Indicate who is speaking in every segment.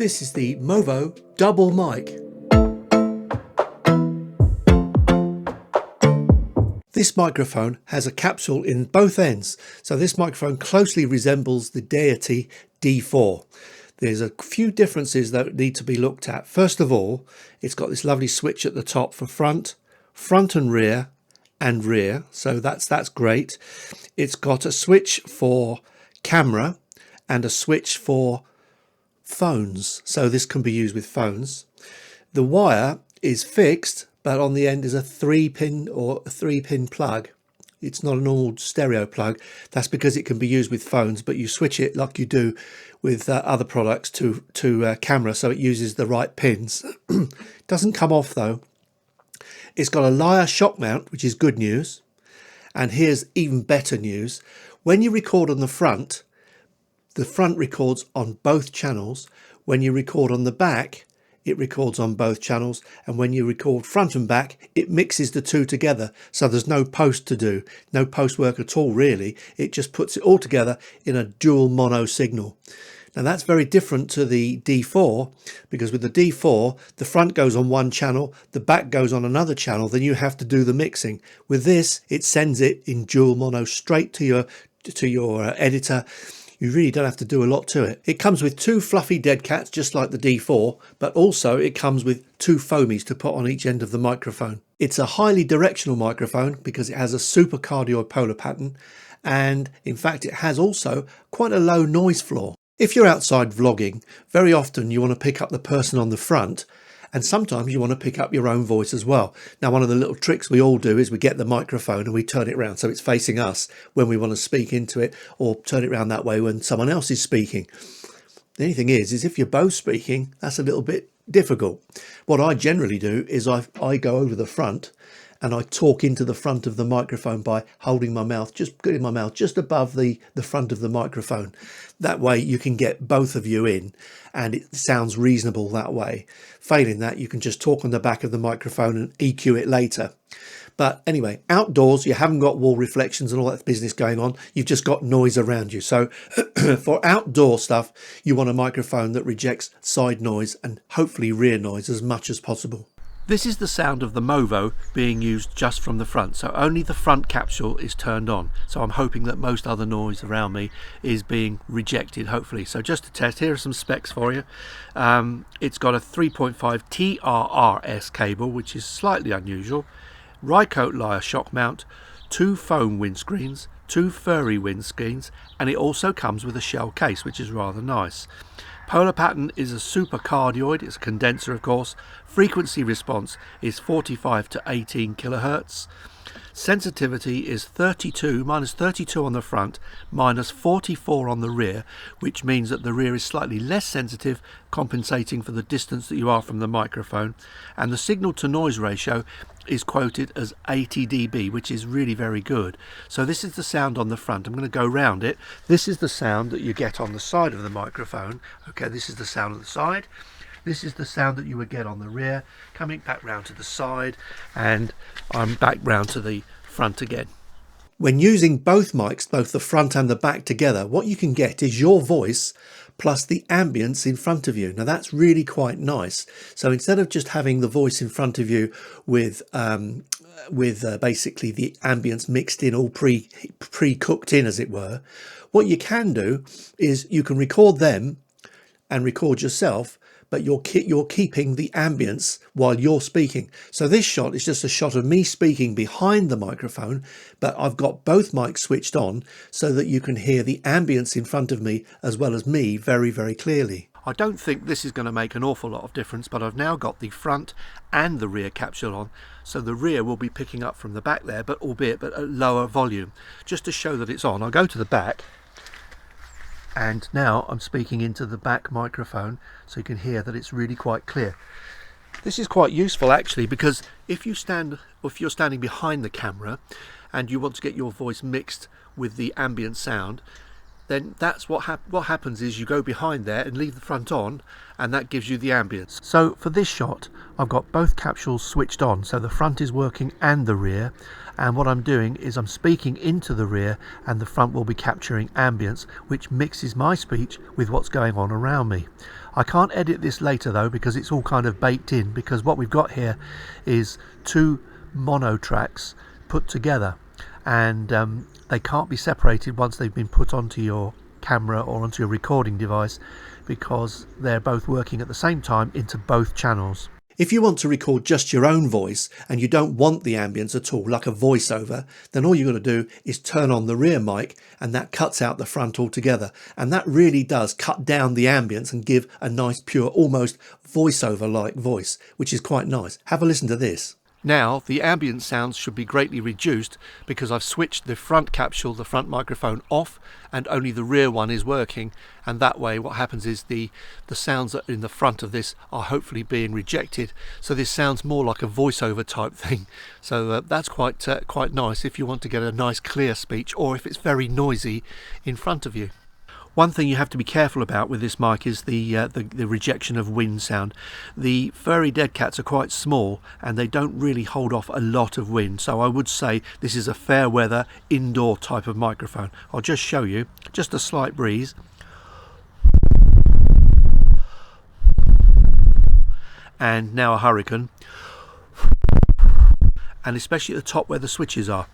Speaker 1: This is the Movo DoubleMic. This microphone has a capsule in both ends, so this microphone closely resembles the Deity D4. There's a few differences that need to be looked at. First of all, it's got this lovely switch at the top for front and rear, so that's great. It's got a switch for camera and a switch for phones, so this can be used with phones. The wire is fixed, but on the end is a 3-pin plug. It's not a normal stereo plug. That's because it can be used with phones, but you switch it like you do with other products to camera, so it uses the right pins. Doesn't come off though. It's got a lyre shock mount, which is good news. And here's even better news. When you record on the front records on both channels. When you record on the back, it records on both channels. And when you record front and back, it mixes the two together. So there's no post to do, no post work at all, really. It just puts it all together in a dual mono signal. Now that's very different to the D4, because with the D4, the front goes on one channel, the back goes on another channel, then you have to do the mixing. With this, it sends it in dual mono straight to your editor. You really don't have to do a lot to it. It comes with two fluffy dead cats, just like the D4, but also it comes with two foamies to put on each end of the microphone. It's a highly directional microphone because it has a super cardioid polar pattern, and in fact it has also quite a low noise floor. If you're outside vlogging, very often you want to pick up the person on the front, and sometimes you want to pick up your own voice as well. Now, one of the little tricks we all do is we get the microphone and we turn it around so it's facing us when we want to speak into it, or turn it around that way when someone else is speaking. The only thing is if you're both speaking, that's a little bit difficult. What I generally do is I go over the front and I talk into the front of the microphone by holding my mouth, just putting my mouth just above the front of the microphone. That way you can get both of you in and it sounds reasonable that way. Failing that, you can just talk on the back of the microphone and EQ it later. But anyway, outdoors, you haven't got wall reflections and all that business going on. You've just got noise around you. So for outdoor stuff, you want a microphone that rejects side noise and hopefully rear noise as much as possible. This is the sound of the Movo being used just from the front, so only the front capsule is turned on. So I'm hoping that most other noise around me is being rejected, hopefully. So just to test, here are some specs for you. It's got a 3.5 TRRS cable, which is slightly unusual. Rycote lyre shock mount, 2 foam windscreens, 2 furry windscreens, and it also comes with a shell case, which is rather nice. Polar pattern is a super cardioid, it's a condenser of course. Frequency response is 45 to 18 kilohertz. Sensitivity is 32, minus 32 on the front, minus 44 on the rear, which means that the rear is slightly less sensitive, compensating for the distance that you are from the microphone. And the signal to noise ratio is quoted as 80 dB, which is really very good. So this is the sound on the front. I'm going to go round it. This is the sound that you get on the side of the microphone. Okay, this is the sound on the side. This is the sound that you would get on the rear, coming back round to the side, and I'm back round to the front again. When using both mics, both the front and the back together, what you can get is your voice plus the ambience in front of you. Now that's really quite nice. So instead of just having the voice in front of you with basically the ambience mixed in, all pre-cooked in as it were, what you can do is you can record them and record yourself, but you're keeping the ambience while you're speaking. So this shot is just a shot of me speaking behind the microphone, but I've got both mics switched on so that you can hear the ambience in front of me as well as me very, very clearly. I don't think this is going to make an awful lot of difference, but I've now got the front and the rear capsule on, so the rear will be picking up from the back there, but albeit at lower volume. Just to show that it's on, I'll go to the back. And now I'm speaking into the back microphone so you can hear that it's really quite clear. This is quite useful actually, because if you're standing behind the camera and you want to get your voice mixed with the ambient sound, then that's what happens is you go behind there and leave the front on, and that gives you the ambience. So for this shot, I've got both capsules switched on, so the front is working and the rear, and what I'm doing is I'm speaking into the rear and the front will be capturing ambience, which mixes my speech with what's going on around me. I can't edit this later though, because it's all kind of baked in, because what we've got here is two mono tracks put together, and they can't be separated once they've been put onto your camera or onto your recording device, because they're both working at the same time into both channels. If you want to record just your own voice and you don't want the ambience at all, like a voiceover, then all you've got to do is turn on the rear mic, and that cuts out the front altogether. And that really does cut down the ambience and give a nice, pure, almost voiceover-like voice, which is quite nice. Have a listen to this. Now the ambient sounds should be greatly reduced because I've switched the front capsule, the front microphone off, and only the rear one is working, and that way what happens is the sounds that are in the front of this are hopefully being rejected, so this sounds more like a voiceover type thing. So that's quite nice if you want to get a nice clear speech, or if it's very noisy in front of you. One thing you have to be careful about with this mic is the rejection of wind sound. The furry dead cats are quite small and they don't really hold off a lot of wind, so I would say this is a fair weather indoor type of microphone. I'll just show you, just a slight breeze. And now a hurricane. And especially at the top where the switches are.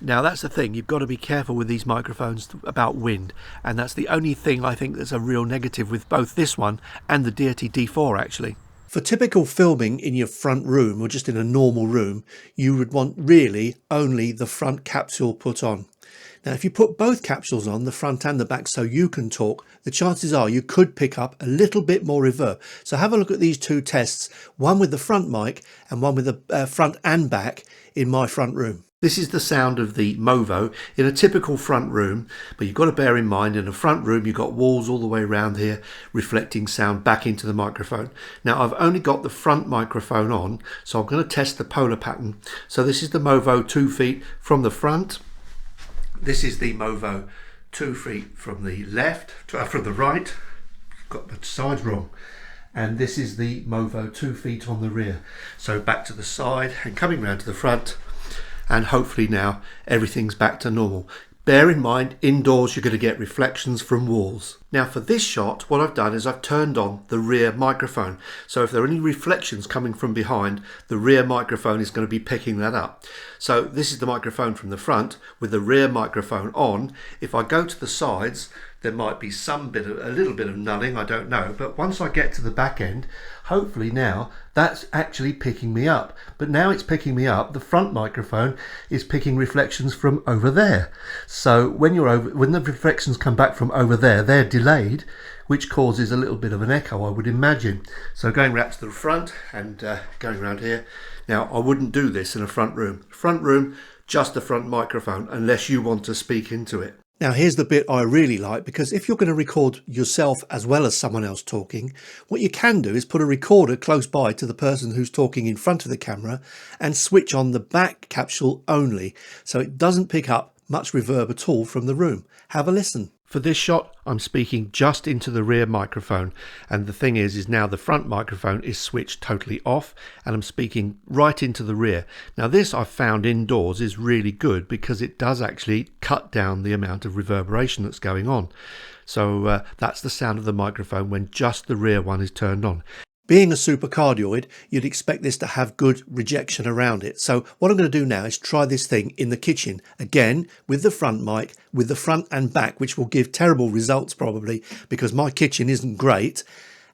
Speaker 1: Now that's the thing, you've got to be careful with these microphones about wind, and that's the only thing I think that's a real negative with both this one and the Deity D4 actually. For typical filming in your front room or just in a normal room, you would want really only the front capsule put on. Now if you put both capsules on, the front and the back, so you can talk, the chances are you could pick up a little bit more reverb. So have a look at these two tests, one with the front mic and one with the front and back in my front room. This is the sound of the Movo in a typical front room, but you've got to bear in mind in a front room you've got walls all the way around here reflecting sound back into the microphone. Now I've only got the front microphone on, so I'm going to test the polar pattern. So this is the Movo 2 feet from the front. This is the Movo 2 feet from the left, from the right. Got the sides wrong. And this is the Movo 2 feet on the rear. So back to the side and coming round to the front. And hopefully now everything's back to normal. Bear in mind, indoors you're going to get reflections from walls. Now for this shot, what I've done is I've turned on the rear microphone. So if there are any reflections coming from behind, the rear microphone is going to be picking that up. So this is the microphone from the front with the rear microphone on. If I go to the sides, there might be a little bit of nulling, I don't know. But once I get to the back end, hopefully now that's actually picking me up. But now it's picking me up, the front microphone is picking reflections from over there. So when the reflections come back from over there, they're delayed, which causes a little bit of an echo, I would imagine. So going back to the front and going around here. Now I wouldn't do this in a front room. Front room, just the front microphone, unless you want to speak into it. Now here's the bit I really like, because if you're going to record yourself as well as someone else talking, what you can do is put a recorder close by to the person who's talking in front of the camera and switch on the back capsule only, so it doesn't pick up much reverb at all from the room. Have a listen. For this shot, I'm speaking just into the rear microphone, and the thing is now the front microphone is switched totally off and I'm speaking right into the rear. Now this I've found indoors is really good because it does actually cut down the amount of reverberation that's going on. So that's the sound of the microphone when just the rear one is turned on. Being a supercardioid, you'd expect this to have good rejection around it. So what I'm going to do now is try this thing in the kitchen, again with the front mic, with the front and back, which will give terrible results probably because my kitchen isn't great.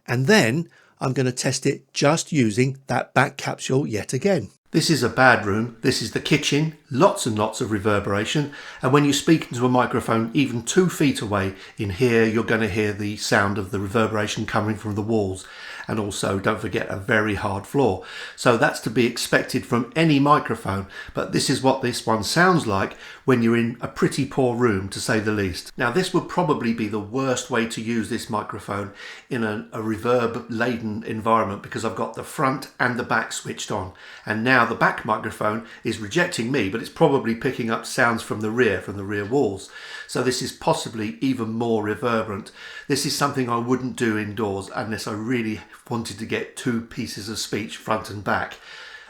Speaker 1: And then I'm going to test it just using that back capsule yet again. This is a bad room, this is the kitchen, lots and lots of reverberation, and when you speak into a microphone even 2 feet away in here, you're going to hear the sound of the reverberation coming from the walls, and also don't forget a very hard floor. So that's to be expected from any microphone, but this is what this one sounds like when you're in a pretty poor room, to say the least. Now this would probably be the worst way to use this microphone in a reverb laden environment, because I've got the front and the back switched on, and now the back microphone is rejecting me, but it's probably picking up sounds from the rear walls. So this is possibly even more reverberant. This is something I wouldn't do indoors unless I really wanted to get two pieces of speech, front and back.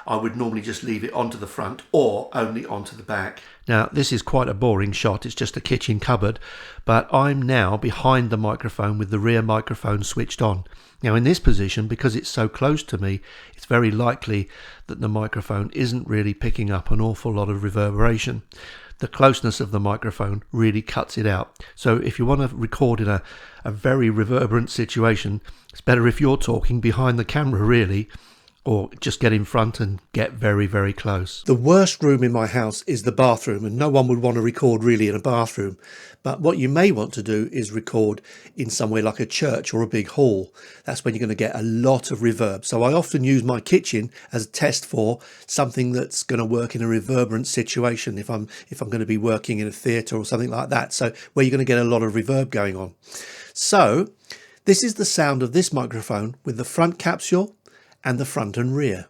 Speaker 1: I would normally just leave it onto the front or only onto the back. Now, this is quite a boring shot. It's just a kitchen cupboard, but I'm now behind the microphone with the rear microphone switched on. Now, in this position, because it's so close to me, it's very likely that the microphone isn't really picking up an awful lot of reverberation. The closeness of the microphone really cuts it out. So if you want to record in a very reverberant situation, it's better if you're talking behind the camera, really, or just get in front and get very, very close. The worst room in my house is the bathroom, and no one would want to record really in a bathroom. But what you may want to do is record in somewhere like a church or a big hall. That's when you're going to get a lot of reverb. So I often use my kitchen as a test for something that's going to work in a reverberant situation if I'm going to be working in a theatre or something like that. So where you're going to get a lot of reverb going on. So this is the sound of this microphone with the front capsule and the front and rear.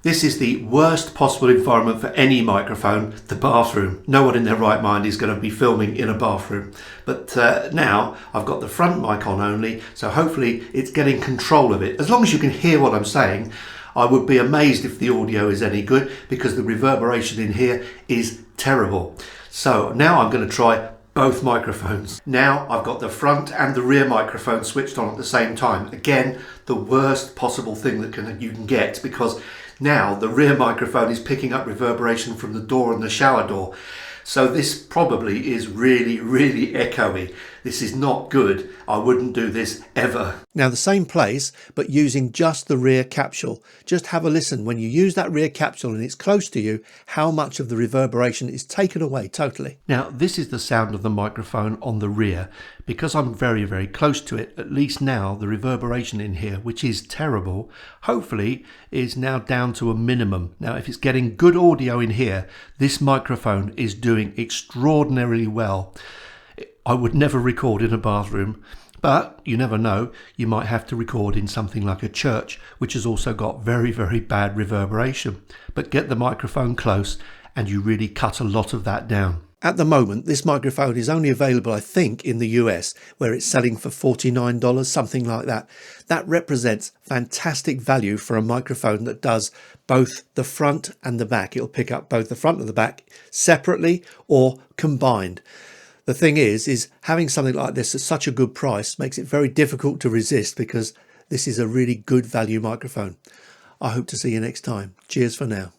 Speaker 1: This is the worst possible environment for any microphone, the bathroom. No one in their right mind is going to be filming in a bathroom. But now I've got the front mic on only, so hopefully it's getting control of it. As long as you can hear what I'm saying, I would be amazed if the audio is any good, because the reverberation in here is terrible. So now I'm going to try both microphones. Now I've got the front and the rear microphone switched on at the same time. Again, the worst possible thing that you can get, because now the rear microphone is picking up reverberation from the door and the shower door. So this probably is really, really echoey. This is not good. I wouldn't do this ever. Now the same place, but using just the rear capsule. Just have a listen when you use that rear capsule and it's close to you, how much of the reverberation is taken away totally. Now this is the sound of the microphone on the rear. Because I'm very, very close to it, at least now the reverberation in here, which is terrible, hopefully is now down to a minimum. Now if it's getting good audio in here, this microphone is doing extraordinarily well. I would never record in a bathroom, but you never know, you might have to record in something like a church, which has also got very, very bad reverberation. But get the microphone close and you really cut a lot of that down. At the moment, this microphone is only available, I think, in the US, where it's selling for $49, something like that. That represents fantastic value for a microphone that does both the front and the back. It'll pick up both the front and the back separately or combined. The thing is having something like this at such a good price makes it very difficult to resist, because this is a really good value microphone. I hope to see you next time. Cheers for now.